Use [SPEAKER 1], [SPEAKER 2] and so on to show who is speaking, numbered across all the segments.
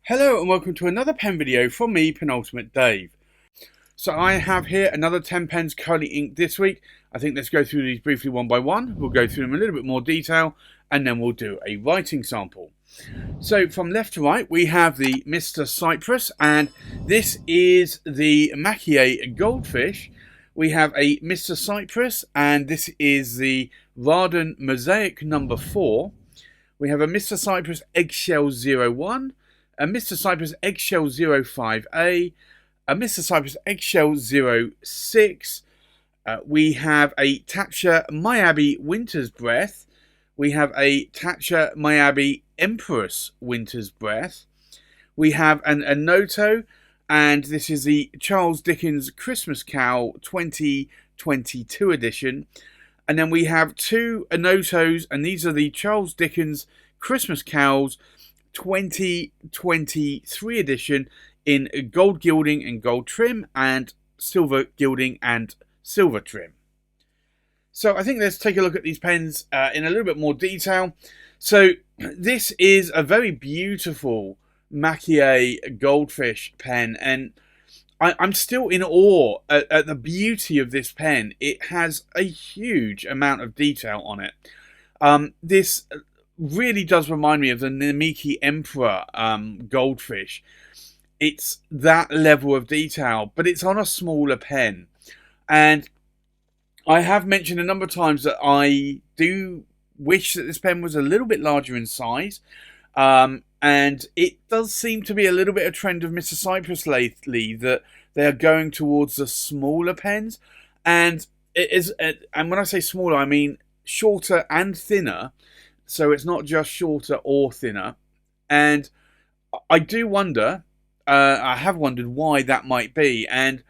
[SPEAKER 1] Hello and welcome to another pen video from me, Penultimate Dave. So I have here another 10 pens currently inked this week. I think let's go through these briefly one by one. We'll go through them in a little bit more detail and then we'll do a writing sample. So from left to right we have the Mr. Cypress, and this is the Maki-e Goldfish. We have a Mr. Cypress and this is the Raden Mosaic number 4. We have a Mr. Cypress Eggshell 01. A Mr. Cypress Eggshell 05A, a Mr. Cypress Eggshell 06. We have a Taccia Myabi Winter's Breath. We have a Taccia Myabi Empress Winter's Breath. We have an Onoto, and this is the Charles Dickens Christmas Carol 2022 edition. And then we have two Onotos, and these are the Charles Dickens Christmas Carols 2023 edition in gold gilding and gold trim, and silver gilding and silver trim. So I think let's take a look at these pens in a little bit more detail. So this is a very beautiful Maki-e Goldfish pen, and I'm still in awe at the beauty of this pen. It has a huge amount of detail on it. This really does remind me of the Maki Emperor Goldfish. It's that level of detail, but it's on a smaller pen. And I have mentioned a number of times that I do wish that this pen was a little bit larger in size. And it does seem to be a little bit of a trend of Mr. Cypress lately that they are going towards the smaller pens. And it is, and when I say smaller, I mean shorter and thinner. So it's not just shorter or thinner. And I do wonder, I have wondered why that might be. And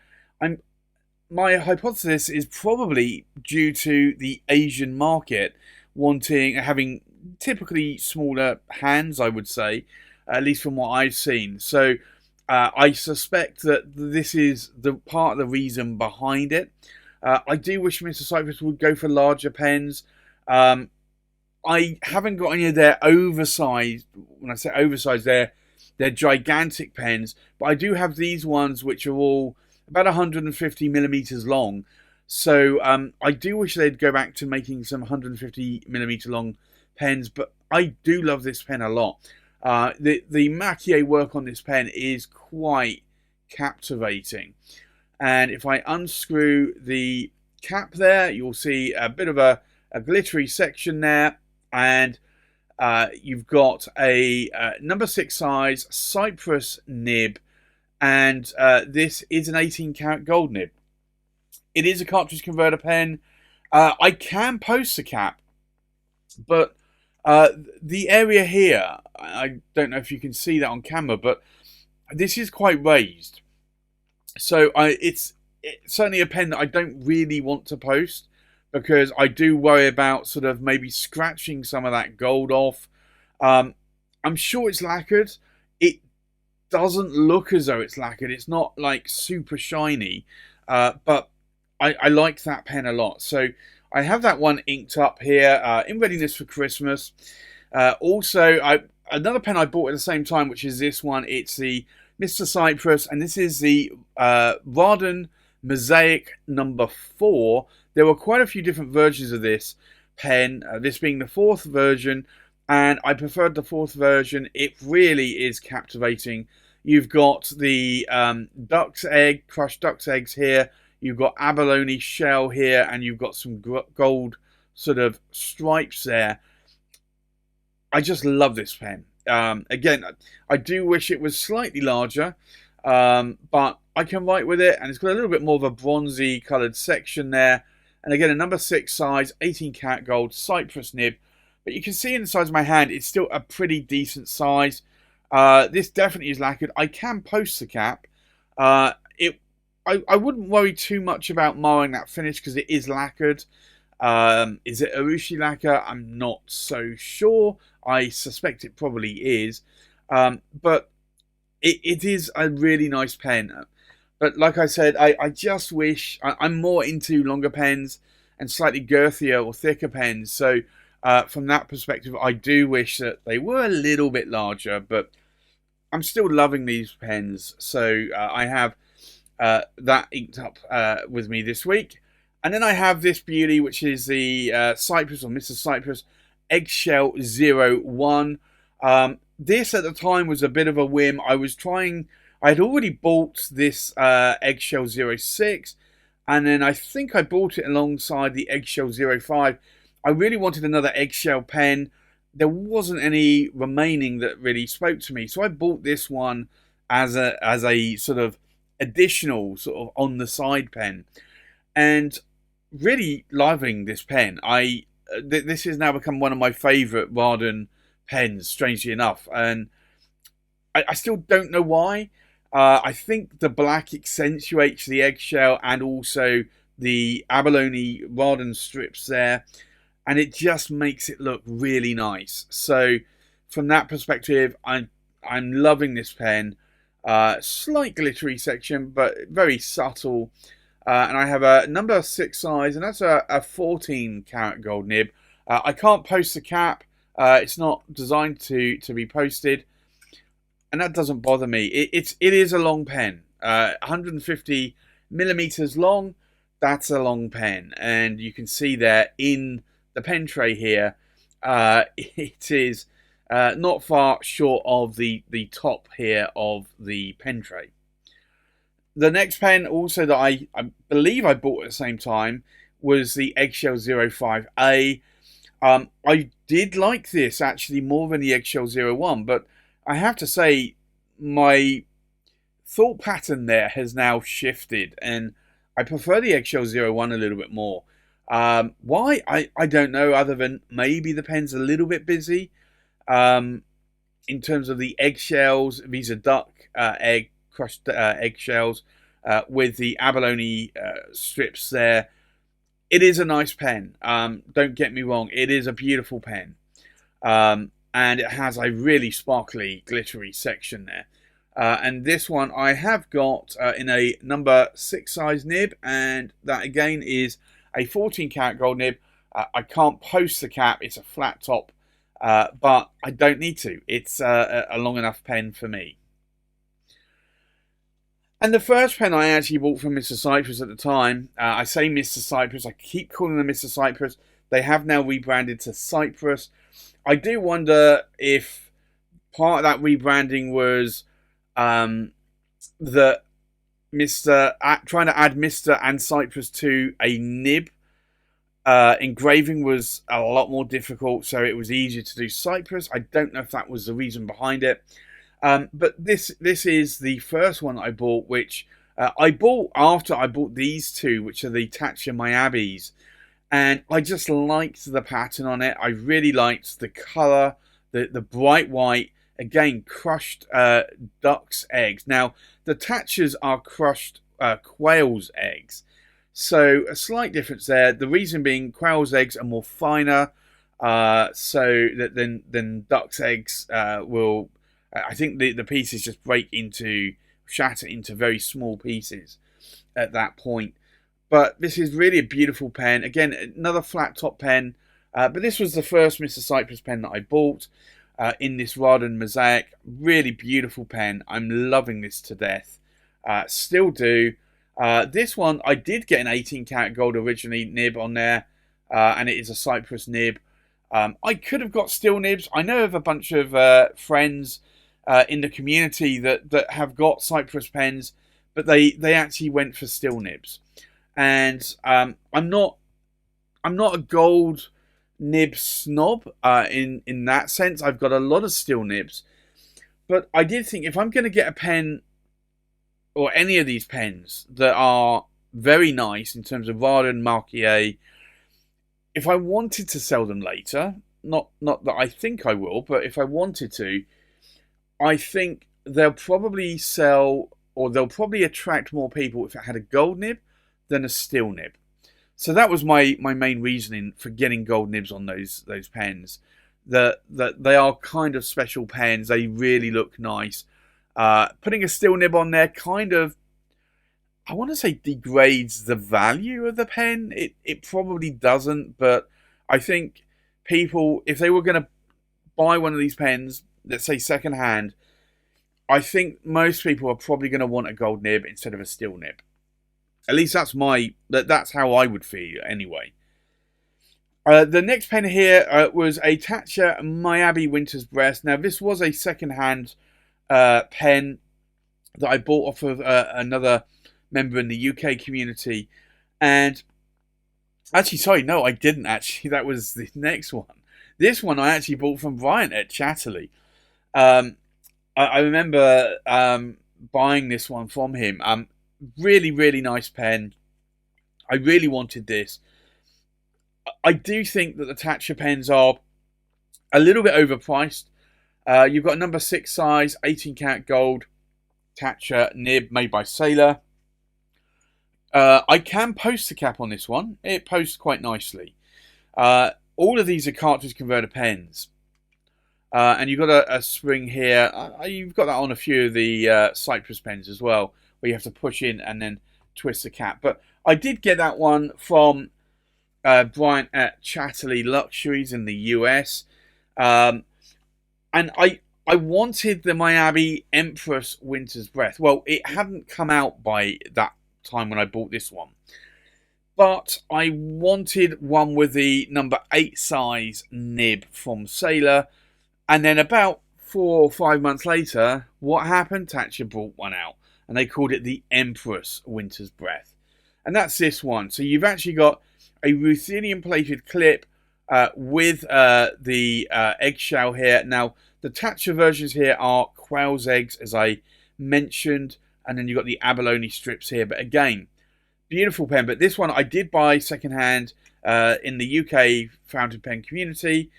[SPEAKER 1] my hypothesis is probably due to the Asian market having typically smaller hands, I would say, at least from what I've seen. So I suspect that this is the part of the reason behind it. I do wish Mr. Cypress would go for larger pens. I haven't got any of their oversized, when I say oversized, they're gigantic pens, but I do have these ones which are all about 150 millimeters long. So I do wish they'd go back to making some 150 millimeter long pens, but I do love this pen a lot. The Maki-e work on this pen is quite captivating. And if I unscrew the cap there, you'll see a bit of a glittery section there. And you've got a number 6 size Cypress nib, and this is an 18 karat gold nib. It is a cartridge converter pen. I can post the cap, but the area here, I don't know if you can see that on camera, but this is quite raised. So it's certainly a pen that I don't really want to post, because I do worry about sort of maybe scratching some of that gold off. I'm sure it's lacquered. It doesn't look as though it's lacquered. It's not like super shiny, but I like that pen a lot. So I have that one inked up here in readiness for Christmas. Also, another pen I bought at the same time, which is this one. It's the Mr. Cypress, and this is the Raden Mosaic number 4. There were quite a few different versions of this pen, this being the 4th version, and I preferred the 4th version. It really is captivating. You've got the crushed duck's eggs here, you've got abalone shell here, and you've got some gold sort of stripes there. I just love this pen. Again, I do wish it was slightly larger, but I can write with it, and it's got a little bit more of a bronzy coloured section there. And again, a number 6 size, 18 karat gold Cypress nib. But you can see in the size of my hand, it's still a pretty decent size. This definitely is lacquered. I can post the cap. I wouldn't worry too much about marring that finish because it is lacquered. Is it Urushi lacquer? I'm not so sure. I suspect it probably is. But it is a really nice pen. But like I said, I just wish I'm more into longer pens and slightly girthier or thicker pens. So from that perspective, I do wish that they were a little bit larger. But I'm still loving these pens. So I have that inked up with me this week. And then I have this beauty, which is the Cypress or Mr. Cypress Eggshell 01. This at the time was a bit of a whim. I had already bought this Eggshell 06, and then I think I bought it alongside the Eggshell 05. I really wanted another eggshell pen. There wasn't any remaining that really spoke to me, so I bought this one as a sort of additional sort of on the side pen, and really loving this pen. This has now become one of my favourite Raden pens, strangely enough, and I still don't know why. I think the black accentuates the eggshell and also the abalone Raden strips there, and it just makes it look really nice. So from that perspective, I'm loving this pen. Slight glittery section, but very subtle. And I have a number 6 size, and that's a 14 karat gold nib. I can't post the cap. It's not designed to be posted, and that doesn't bother me. It is a long pen, 150 millimeters long. That's a long pen, and you can see there in the pen tray here, it is not far short of the top here of the pen tray. The next pen also that I believe I bought at the same time was the Eggshell 05A. I did like this actually more than the Eggshell 01, but I have to say my thought pattern there has now shifted, and I prefer the Eggshell 01 a little bit more. Why? I don't know, other than maybe the pen's a little bit busy. In terms of the eggshells, these are duck egg crushed eggshells with the abalone strips there. It is a nice pen. Don't get me wrong, it is a beautiful pen. And it has a really sparkly, glittery section there. And this one I have got in a number 6 size nib, and that again is a 14 karat gold nib. I can't post the cap, it's a flat top, but I don't need to. It's a long enough pen for me. And the first pen I actually bought from Mr. Cypress at the time, I say Mr. Cypress, I keep calling them Mr. Cypress. They have now rebranded to Cypress. I do wonder if part of that rebranding was that trying to add Mr. and Cypress to a nib. Engraving was a lot more difficult, so it was easier to do Cypress. I don't know if that was the reason behind it. But this is the first one I bought, which I bought after I bought these two, which are the Taccia Myabis. And I just liked the pattern on it. I really liked the colour, the bright white, again, crushed duck's eggs. Now, the Taccias are crushed quail's eggs. So a slight difference there. The reason being quail's eggs are more finer, so that then duck's eggs will... I think the pieces just shatter into very small pieces at that point. But this is really a beautiful pen. Again, another flat top pen. But this was the first Mr. Cypress pen that I bought in this Raden mosaic. Really beautiful pen. I'm loving this to death. Still do. This one, I did get an 18 karat gold originally nib on there. And it is a Cypress nib. I could have got steel nibs. I know of a bunch of friends in the community that have got Cypress pens, but they actually went for steel nibs. And I'm not a gold nib snob in that sense. I've got a lot of steel nibs, but I did think if I'm going to get a pen or any of these pens that are very nice in terms of Raden, Maki-e, if I wanted to sell them later, not that I think I will, but if I wanted to, I think they'll probably sell, or they'll probably attract more people if it had a gold nib than a steel nib. So that was my main reasoning for getting gold nibs on those pens. That they are kind of special pens. They really look nice. Putting a steel nib on there kind of, I want to say, degrades the value of the pen. It probably doesn't, but I think people, if they were going to buy one of these pens, let's say second hand, I think most people are probably going to want a gold nib instead of a steel nib. At least that's how I would feel anyway. The next pen here was a Taccia Myabi Winter's Breast. Now, this was a second-hand pen that I bought off of another member in the UK community. And actually, sorry, no, I didn't actually. That was the next one. This one I actually bought from Brian at Chatterley. I remember buying this one from him. Really, really nice pen. I really wanted this. I do think that the Taccia pens are a little bit overpriced. You've got a number 6 size, 18 karat gold Taccia nib made by Sailor. I can post the cap on this one. It posts quite nicely. All of these are cartridge converter pens. And you've got a spring here. You've got that on a few of the Cypress pens as well, where you have to push in and then twist the cap. But I did get that one from Brian at Chatterley Luxuries in the US. And I wanted the Myabi Empress Winter's Breath. Well, it hadn't come out by that time when I bought this one. But I wanted one with the number 8 size nib from Sailor. And then about 4 or 5 months later, what happened? Taccia brought one out. And they called it the Empress Winter's Breath. And that's this one. So you've actually got a ruthenium plated clip with the eggshell here. Now, the Taccia versions here are quail's eggs, as I mentioned. And then you've got the abalone strips here. But again, beautiful pen. But this one I did buy secondhand in the UK fountain pen community.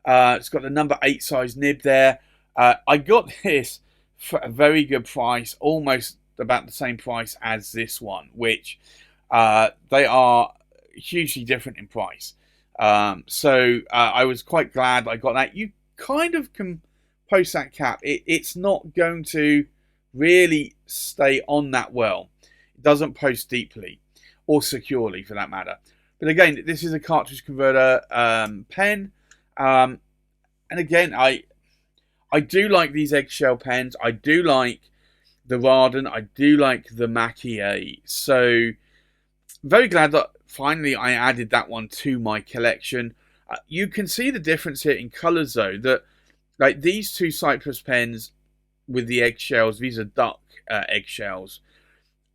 [SPEAKER 1] It's got the number 8 size nib there. I got this for a very good price, almost about the same price as this one, which they are hugely different in price. So I was quite glad I got that. You kind of can post that cap. It's not going to really stay on that well. It doesn't post deeply or securely for that matter. But again, this is a cartridge converter pen. And again, I do like these eggshell pens. I do like the Raden. I do like the Maki-e. So, very glad that finally I added that one to my collection. You can see the difference here in colours, though. That like these two Cypress pens with the eggshells, these are duck eggshells,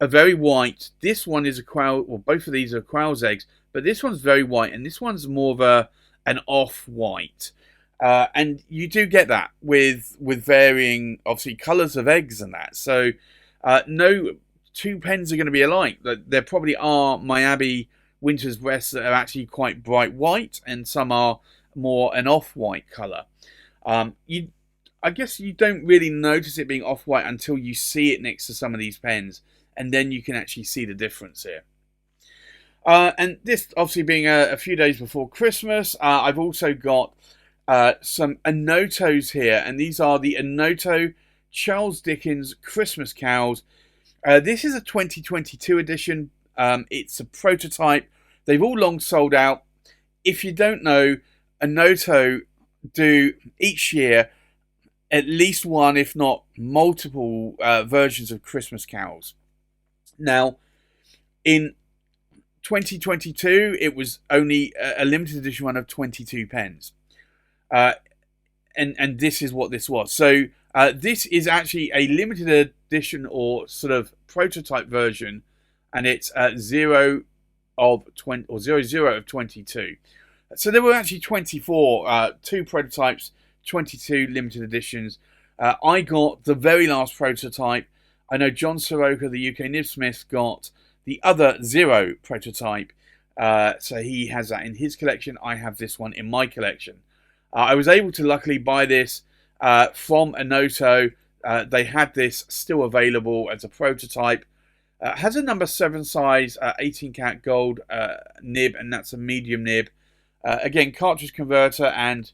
[SPEAKER 1] are very white. This one is a quail, well, both of these are quail's eggs, but this one's very white, and this one's more of an off-white. And you do get that with varying, obviously, colours of eggs and that. So no two pens are going to be alike. There probably are Myabi Winter's Breaths that are actually quite bright white, and some are more an off-white colour. I guess you don't really notice it being off-white until you see it next to some of these pens, and then you can actually see the difference here. And this obviously being a few days before Christmas, I've also got some Onotos here, and these are the Onoto Charles Dickens Christmas Cows. This is a 2022 edition. It's a prototype. They've all long sold out. If you don't know, Onoto do each year at least one, if not multiple, versions of Christmas carols. Now, in 2022, it was only a limited edition one of 22 pens. And this is what this was. So this is actually a limited edition or sort of prototype version, and it's 0 of 20 or 00 of 22. So there were actually 24, 2 prototypes, 22 limited editions. I got the very last prototype. I know John Soroka, the UK Nibsmith, got the other 0 prototype. So he has that in his collection. I have this one in my collection. I was able to luckily buy this from Onoto. They had this still available as a prototype. Has a number 7 size 18 karat gold nib, and that's a medium nib. Again, cartridge converter, and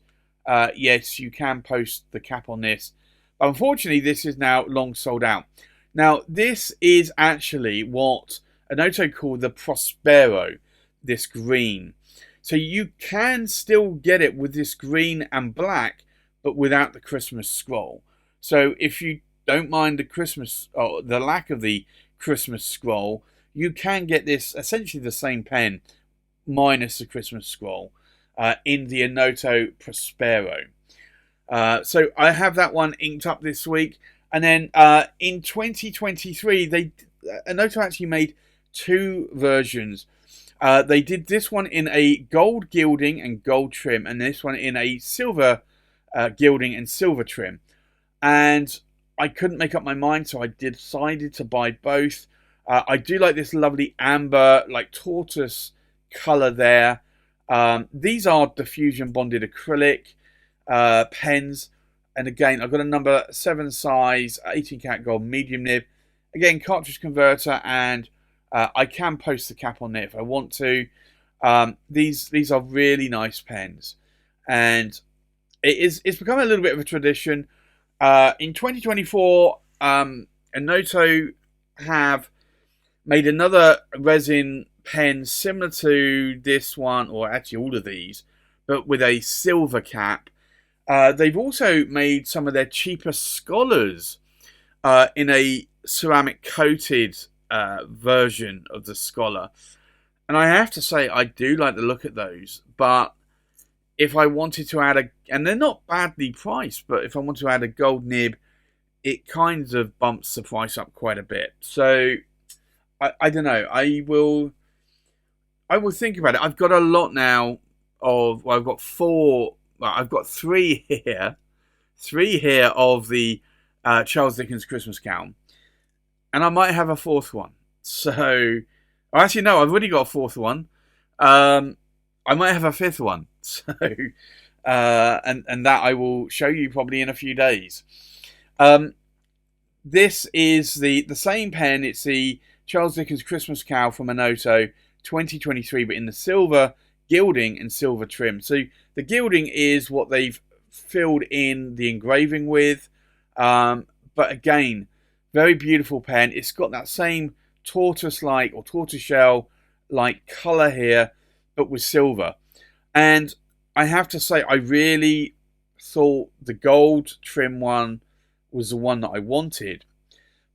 [SPEAKER 1] yes, you can post the cap on this. Unfortunately, this is now long sold out. Now, this is actually what Onoto called the Prospero, this green. So you can still get it with this green and black, but without the Christmas scroll. So if you don't mind the Christmas, or the lack of the Christmas scroll, you can get this essentially the same pen minus the Christmas scroll in the Onoto Prospero. So I have that one inked up this week. And then in 2023, Onoto actually made two versions. They did this one in a gold gilding and gold trim, and this one in a silver gilding and silver trim. And I couldn't make up my mind, so I decided to buy both. I do like this lovely amber, like tortoise colour there. These are diffusion bonded acrylic pens. And again, I've got a number 7 size, 18 karat gold medium nib. Again, cartridge converter, and I can post the cap on it if I want to. These are really nice pens, and it's become a little bit of a tradition. In 2024, Onoto have made another resin pen similar to this one, or actually all of these, but with a silver cap. They've also made some of their cheaper scholars in a ceramic coated version of the scholar. And I have to say, I do like the look at those. But if I wanted to add and they're not badly priced, but if I want to add a gold nib, it kind of bumps the price up quite a bit. So, I don't know. I will think about it. I've got a lot now of, I've got 3 here. 3 here of the Charles Dickens Christmas Carol. And I might have a 4th one. So, actually, no, I've already got a 4th one. I might have a 5th one. So, and that I will show you probably in a few days. This is the same pen. It's the Charles Dickens Christmas Carol from Onoto 2023, but in the silver gilding and silver trim. So the gilding is what they've filled in the engraving with. But again, very beautiful pen. It's got that same tortoise-like or tortoiseshell-like colour here, but with silver. And I have to say, I really thought the gold trim one was the one that I wanted.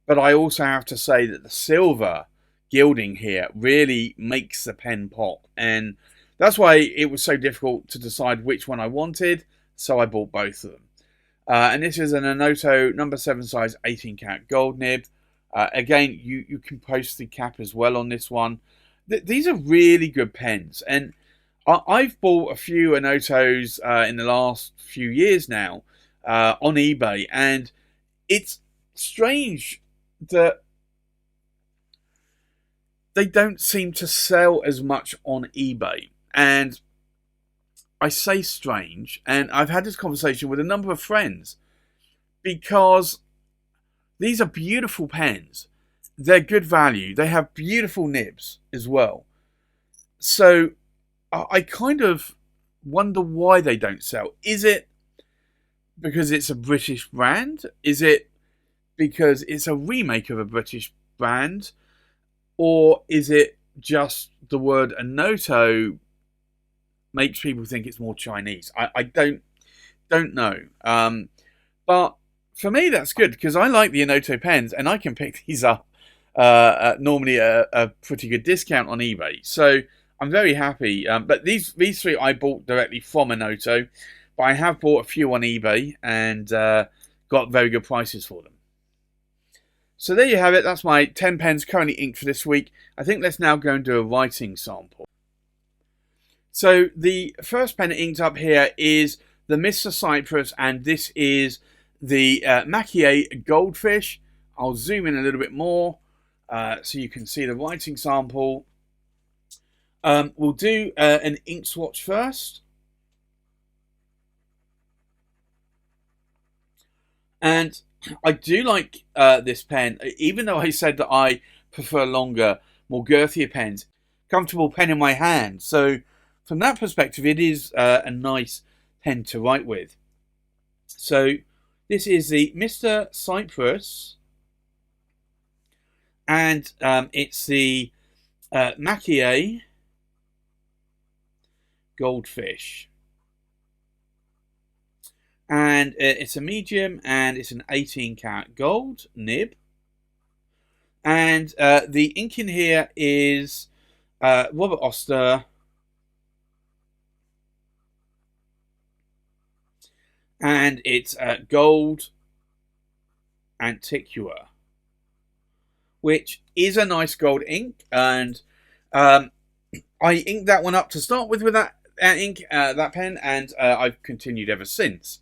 [SPEAKER 1] But I also have to say that the silver gilding here really makes the pen pop. And that's why it was so difficult to decide which one I wanted. So I bought both of them. And this is an Onoto number 7 size 18 karat gold nib. Again, you can post the cap as well on this one. These are really good pens. And I've bought a few Onotos in the last few years now on eBay. And it's strange that they don't seem to sell as much on eBay. And I say strange, and I've had this conversation with a number of friends, because these are beautiful pens. They're good value. They have beautiful nibs as well. So I kind of wonder why they don't sell. Is it because it's a British brand? Is it because it's a remake of a British brand? Or is it just the word Onoto makes people think it's more Chinese? I don't know. But for me, that's good, because I like the Onoto pens, and I can pick these up normally a pretty good discount on eBay. So I'm very happy. But these 3 I bought directly from Onoto, but I have bought a few on eBay and got very good prices for them. So there you have it. That's my 10 pens currently inked for this week. I think let's now go and do a writing sample. So the first pen inked up here is the Mr. Cypress, and this is the Maki-e Goldfish. I'll zoom in a little bit more so you can see the writing sample. We'll do an ink swatch first. And I do like this pen, even though I said that I prefer longer, more girthier pens. Comfortable pen in my hand. So from that perspective, it is a nice pen to write with. So this is the Mr. Cypress, and it's the Maki-e Goldfish. And it's a medium, and it's an 18 karat gold nib. And the ink in here is Robert Oster, and it's gold Antiqua, which is a nice gold ink. And I inked that one up to start with that ink, that pen, and I've continued ever since.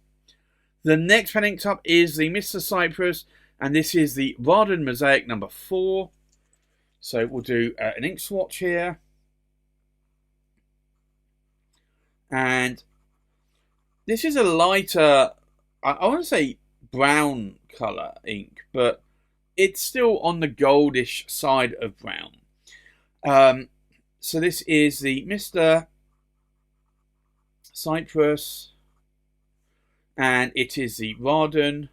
[SPEAKER 1] The next pen inked up is the Mr. Cypress, and this is the Raden Mosaic number 4. So we'll do an ink swatch here. And this is a lighter, I want to say brown colour ink, but it's still on the goldish side of brown. So this is the Mr. Cypress, and it is the Raden,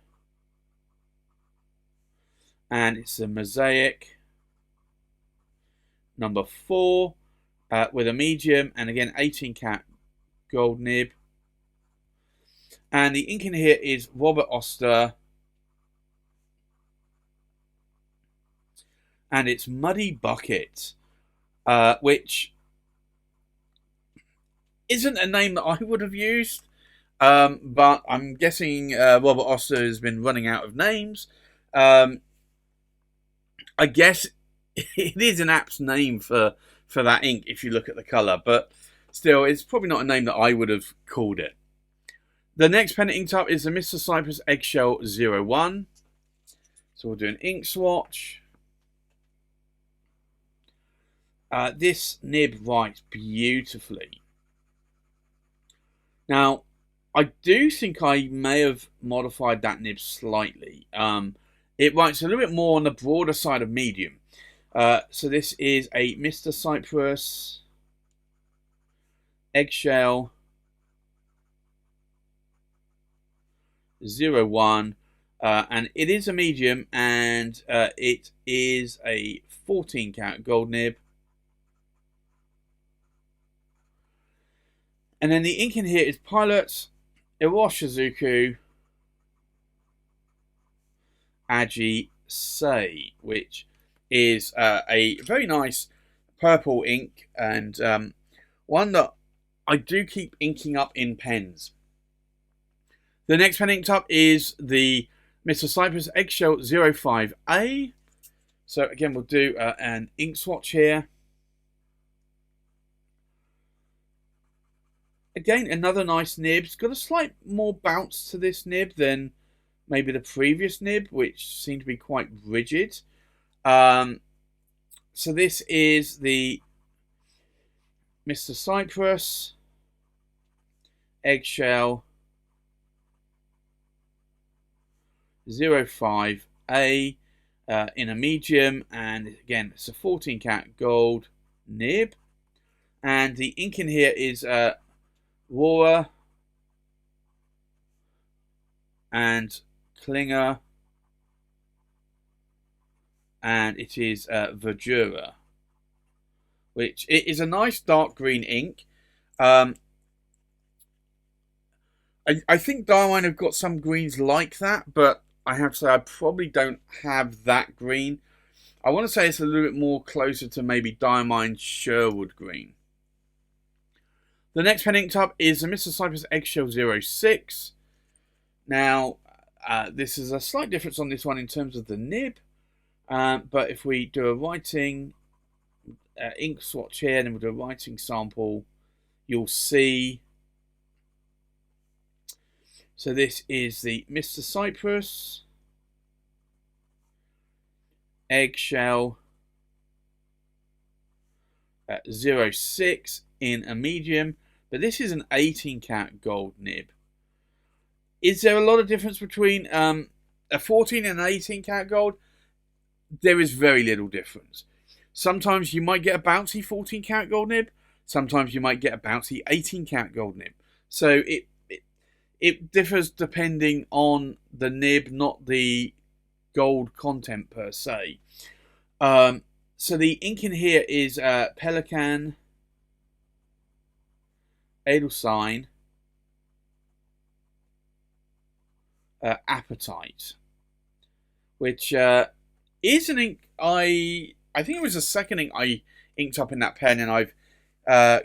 [SPEAKER 1] and it's the Mosaic number 4 with a medium, and again 18 karat gold nib. And the ink in here is Robert Oster, and it's Muddy Bucket, which isn't a name that I would have used, but I'm guessing Robert Oster has been running out of names. I guess it is an apt name for that ink if you look at the colour, but still, it's probably not a name that I would have called it. The next pen inked up is the Mr. Cypress Eggshell 01. So we'll do an ink swatch. This nib writes beautifully. Now, I do think I may have modified that nib slightly. It writes a little bit more on the broader side of medium. So this is a Mr. Cypress Eggshell 01, and it is a medium, and it is a 14 karat gold nib. And then the ink in here is Pilot Iwashizuku Aji Sei, which is a very nice purple ink, and one that I do keep inking up in pens. The next pen inked up is the Mr. Cypress Eggshell 05A. So again, we'll do an ink swatch here. Again, another nice nib. It's got a slight more bounce to this nib than maybe the previous nib, which seemed to be quite rigid. So this is the Mr. Cypress Eggshell 05A in a medium, and again it's a 14 karat gold nib, and the ink in here is Rohrer and Klinger, and it is Verdura, which it is a nice dark green ink. I think Darwin have got some greens like that, but I have to say I probably don't have that green. I want to say it's a little bit more closer to maybe Diamine Sherwood green. The next pen inked up is the Mr. Cypress Eggshell 06. Now, this is a slight difference on this one in terms of the nib. But if we do a writing ink swatch here, and then we'll do a writing sample, you'll see. So this is the Mr. Cypress Eggshell 06 in a medium, but this is an 18 karat gold nib. Is there a lot of difference between a 14 and an 18 karat gold? There is very little difference. Sometimes you might get a bouncy 14 karat gold nib. Sometimes you might get a bouncy 18 karat gold nib. So it differs depending on the nib, not the gold content per se. So the ink in here is Pelican Edelstein Appetite, which is an ink I think it was the second ink I inked up in that pen, and I've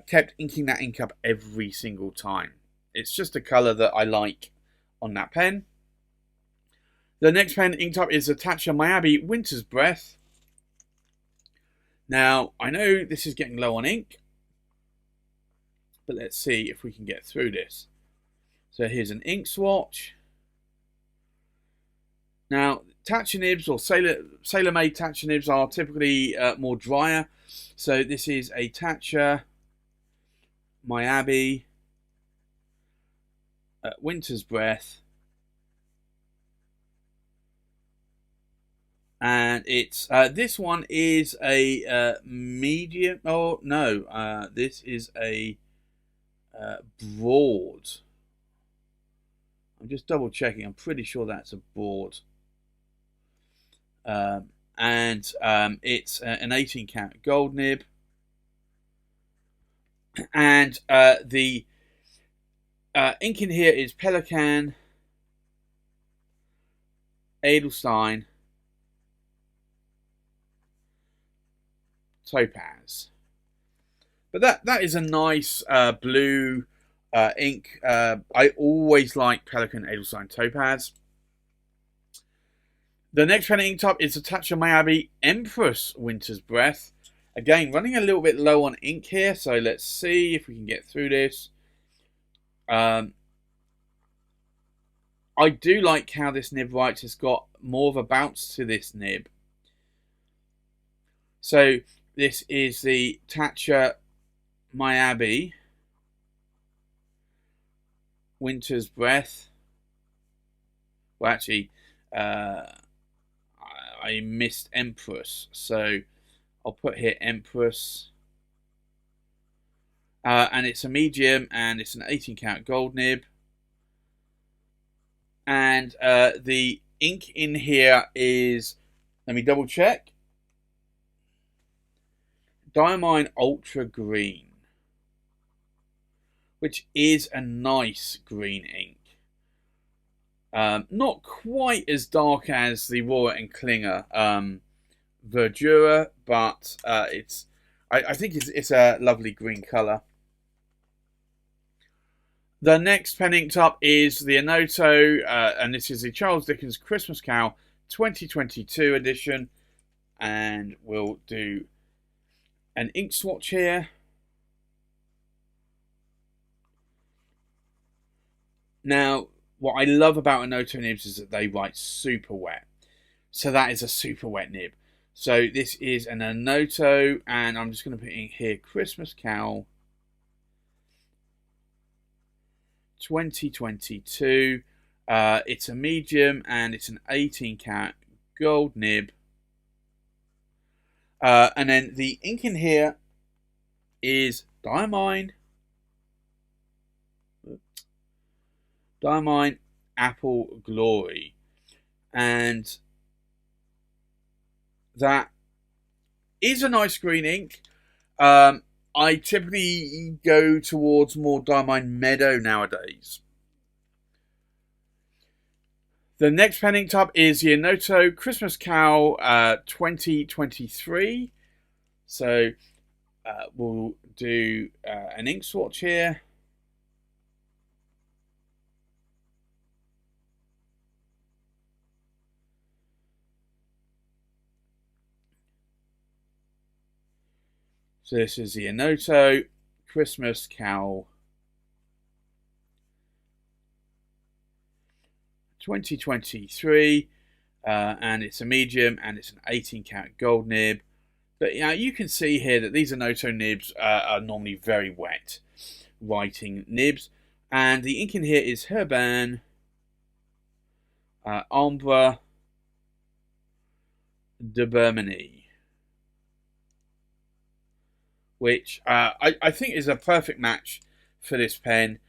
[SPEAKER 1] kept inking that ink up every single time. It's just a colour that I like on that pen. The next pen inked up is the Taccia Myabi Winter's Breath. Now, I know this is getting low on ink, but let's see if we can get through this. So here's an ink swatch. Now, Taccia nibs or sailor-made Taccia nibs are typically more drier. So this is a Taccia Myabi Winter's Breath. And it's this one is a medium. Oh no, this is a broad. I'm just double checking. I'm pretty sure that's a broad. And it's an 18 karat gold nib. And the ink in here is Pelican, Edelstein, Topaz. But that is a nice blue ink. I always like Pelican, Edelstein, Topaz. The next pen inked up is the Taccia Myabi Empress Winter's Breath. Again, running a little bit low on ink here, so let's see if we can get through this. I do like how this nib writes. It's got more of a bounce to this nib. So this is the Taccia Myabi Winter's Breath. Well, actually, I missed Empress, so I'll put here Empress. And it's a medium, and it's an 18 karat gold nib. And the ink in here is, let me double check, Diamine Ultra Green, which is a nice green ink. Not quite as dark as the Rohrer and Klinger Verdura, but I think it's a lovely green colour. The next pen inked up is the Onoto, and this is the Charles Dickens Christmas Carol 2022 edition. And we'll do an ink swatch here. Now, what I love about Onoto nibs is that they write super wet. So that is a super wet nib. So this is an Onoto, and I'm just going to put in here Christmas Carol 2022. It's a medium, and it's an 18 karat gold nib. And then the ink in here is Diamine Apple Glory, and that is a nice green ink. I typically go towards more Diamine Meadow nowadays. The next pen inked up is the Onoto Christmas Carol 2023. So we'll do an ink swatch here. So this is the Onoto Christmas Carol 2023, and it's a medium, and it's an 18 karat gold nib. But you can see here that these Onoto nibs are normally very wet writing nibs, and the ink in here is Herbin Ombre de Bermanie, which I think is a perfect match for this pen.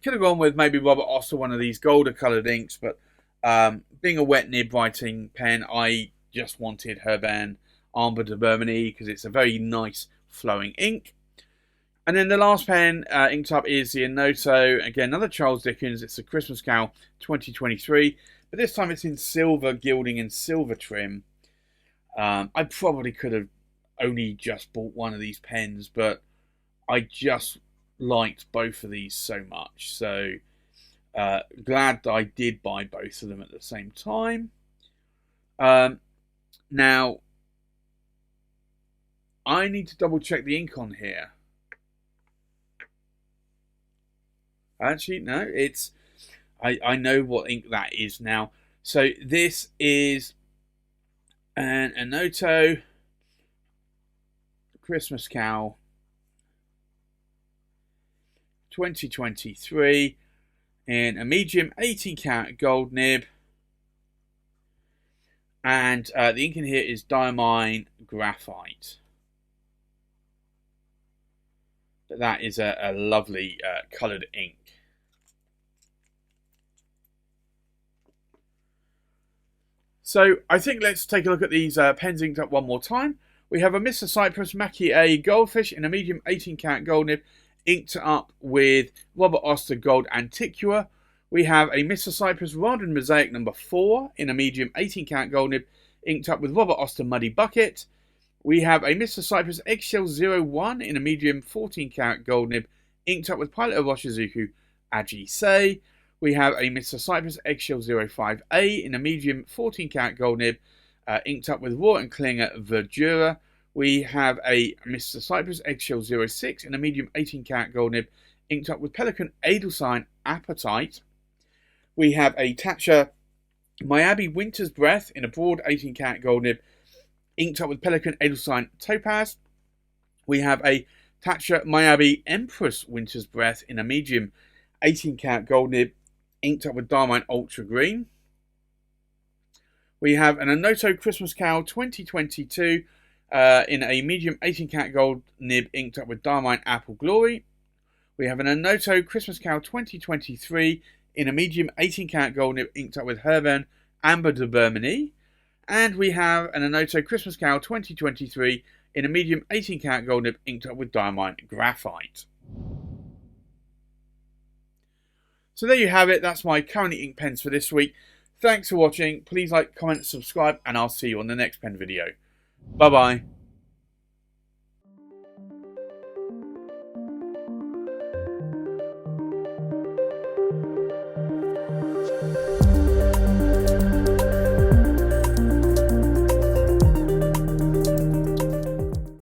[SPEAKER 1] Could have gone with maybe Robert Oster, one of these golder coloured inks, but being a wet nib writing pen, I just wanted Herbin Ombre de Bermanie because it's a very nice flowing ink. And then the last pen inked up is the Onoto. Again, another Charles Dickens. It's a Christmas Carol 2023. But this time it's in silver gilding and silver trim. I probably could have only just bought one of these pens, but I just liked both of these so much. So glad that I did buy both of them at the same time. Now, I need to double check the ink on here. Actually, no, it's... I know what ink that is now. So this is an Onoto Christmas Cow 2023 in a medium 18 karat gold nib. And the ink in here is Diamine Graphite. But that is a lovely coloured ink. So I think let's take a look at these pens inked up one more time. We have a Mr. Cypress Maki-e Goldfish in a medium 18 karat gold nib, inked up with Robert Oster Gold Antiqua. We have a Mr. Cypress Raden Mosaic number 4 in a medium 18 karat gold nib, inked up with Robert Oster Muddy Bucket. We have a Mr. Cypress Eggshell 01 in a medium 14 karat gold nib, inked up with Pilot of Oshizuku Aji Sei. We have a Mr. Cypress Eggshell 05A in a medium 14 karat gold nib, inked up with Raw and Klinger Verdura. We have a Mr. Cypress Eggshell 06 in a medium 18 karat gold nib, inked up with Pelican Edelstein Appetite. We have a Taccia Myabi Winter's Breath in a broad 18 karat gold nib, inked up with Pelican Edelstein Topaz. We have a Taccia Myabi Empress Winter's Breath in a medium 18 karat gold nib, inked up with Diamine Ultra Green. We have an Onoto Christmas Carol 2022 in a medium 18 karat gold nib, inked up with Diamine Apple Glory. We have an Onoto Christmas Carol 2023 in a medium 18 karat gold nib, inked up with Herbern Amber de Bermanie. And we have an Onoto Christmas Carol 2023 in a medium 18 karat gold nib, inked up with Diamine Graphite. So there you have it. That's my currently ink pens for this week. Thanks for watching. Please like, comment, subscribe, and I'll see you on the next pen video. Bye-bye.